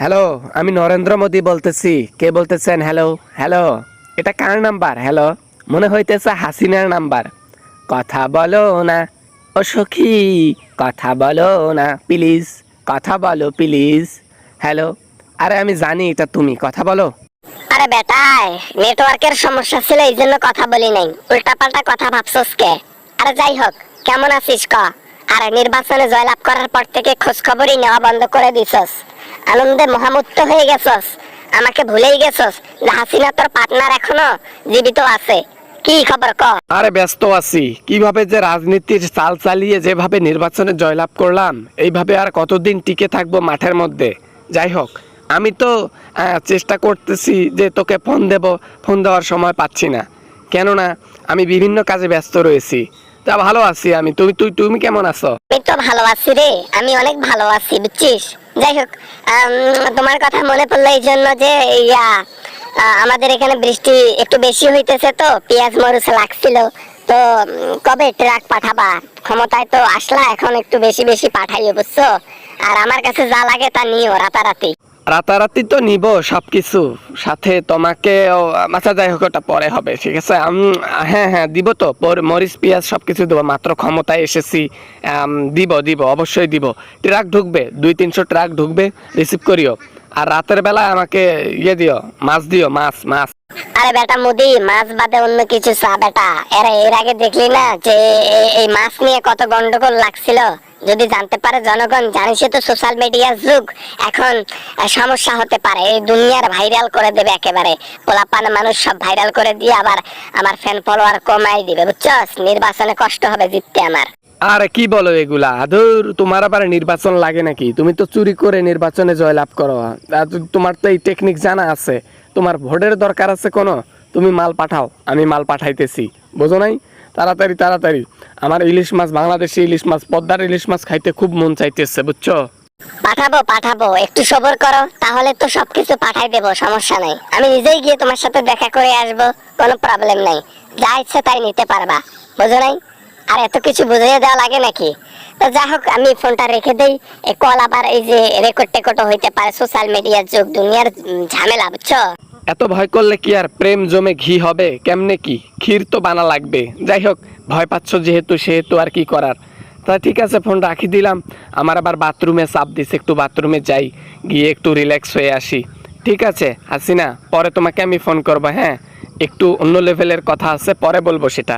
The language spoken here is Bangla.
হ্যালো, আমি নরেন্দ্র মোদি বলতেছি। কে বলতেছেন? হ্যালো হ্যালো, এটা কার নাম্বার? হ্যালো, মনে হইতেছে হাসিনার নাম্বার। কথা বলো না ও সখী, কথা বলো না প্লিজ, কথা বলো প্লিজ। হ্যালো, আরে আমি জানি এটা তুমি, কথা বলো। আরে বেটায়, নেটওয়ার্কের সমস্যা ছিল এই জন্য কথা বলি নাই। উল্টাপাল্টা কথা ভাবছস কে? আরে যাই হোক, কেমন আছিস ক? আরে নির্বাচনে জয়লাভ করার পর থেকে খোঁজ খবরই নেওয়া বন্ধ করে দিছস। আনন্দে মহামুক্ত হয়ে গেছস, আমাকে ভুলেই গেছস যে হাসিনা তোর পার্টনার এখনো জীবিত আছে। কি খবর ক? আরে ব্যস্ত আছি, কিভাবে যে রাজনীতির চাল চালিয়ে যেভাবে নির্বাচনে জয়লাভ করলাম, এইভাবে আর কতদিন টিকে থাকবো মাঠের মধ্যে। যাই হোক, আমি তো চেষ্টা করতেছি যে তোকে ফোন দেব, ফোন দেওয়ার সময় পাচ্ছি না, কেননা আমি বিভিন্ন কাজে ব্যস্ত রয়েছি। তা ভালো আছি আমি, তুমি কেমন আছো? আমি তো ভালো আছি রে, আমি অনেক ভালো আছি বুঝছিস। যাই হোক, তোমার কথা মনে পড়লো এই জন্য যে আমাদের এখানে বৃষ্টি একটু বেশি হইতেছে, তো পেঁয়াজ মরিচ লাগছিল। তো কবে ট্রাক পাঠাবা? ক্ষমতায় তো আসলা, এখন একটু বেশি বেশি পাঠাইও বুঝছো। আর আমার কাছে যা লাগে তা নিও রাতারাতি। রাতারাতি তো নিব সবকিছু, সাথে তোমাকে আচ্ছা যাই হোক, ওটা পরে হবে, ঠিক আছে। হ্যাঁ হ্যাঁ, দিব তো, মরিচ পেঁয়াজ সবকিছু দেবো, মাত্র ক্ষমতায় এসেছি। দিব দিব, অবশ্যই দিব। ট্রাক ঢুকবে, 200-300 ট্রাক ঢুকবে, রিসিভ করিও। আর রাতের বেলা আমাকে ইয়ে দিও, মাছ দিও, মাছ মাছ। আরে বেটা মুদি, মাছ বাদে অন্য কিছু চা বেটা। এর আগে দেখলি না যে এই মাছ নিয়ে কত গন্ডগোল লাগছিল? যদি জানতে পারে জনগণ, জানিস তো সোশ্যাল মিডিয়ার যুগ এখন, সমস্যা হতে পারে। এই দুনিয়ার ভাইরাল করে দেবে একেবারে, পোলাপান মানুষ সব ভাইরাল করে দিয়ে আবার আমার ফ্যান ফলোয়ার কমাই দিবে বুঝছস। নির্বাচনে কষ্ট হবে জিততে আমার। আরে কি বলো এগুলা? ধুর, তোমার আবার নির্বাচন লাগে নাকি? তুমি তো চুরি করে নির্বাচনে জয়লাভ করো। তোমার তো এই টেকনিক জানা আছে। তোমার ভোটের দরকার আছে কোনো? তুমি মাল পাঠাও, আমি মাল পাঠাইতেছি, বোঝো নাই? তাড়াতাড়ি তাড়াতাড়ি। আমার ইলিশ মাছ, বাংলাদেশি ইলিশ মাছ, পদ্মার ইলিশ মাছ খাইতে খুব মন চাইতেছে, বুঝছো? পাঠাবো পাঠাবো, একটু সবর করো, তাহলে তো সবকিছু পাঠাই দেবো, সমস্যা নাই। আমি নিজেই গিয়ে তোমার সাথে দেখা করে আসবো, কোনো প্রবলেম নাই। যা ইচ্ছে তাই নিতে পারবা, বুঝো নাই? আর এত কিছু বুঝিয়ে দেওয়া লাগে নাকি? তো যা হোক, আমি ফোনটা রেখে দেই। এ কল আবার এই যে রেকর্ড টেকর্ড হইতে পারে, সোশ্যাল মিডিয়ার যুগ, দুনিয়ার ঝামেলা বুঝছো। এত ভয় করলে কি আর প্রেম জমে ঘি হবে? কেমনে কি, ক্ষীর তো বানা লাগবে। যাই হোক, ভয় পাচ্ছ যেহেতু, সেহেতু আর কি করার। তা ঠিক আছে, ফোন রাখি দিলাম। আমার আবার বাথরুমে চাপ দিছে, একটু বাথরুমে যাই, গিয়ে একটু রিল্যাক্স হয়ে আসি। ঠিক আছে হাসিনা, পরে তোমাকে আমি ফোন করবো, হ্যাঁ? একটু অন্য লেভেলের কথা আছে, পরে বলবো সেটা।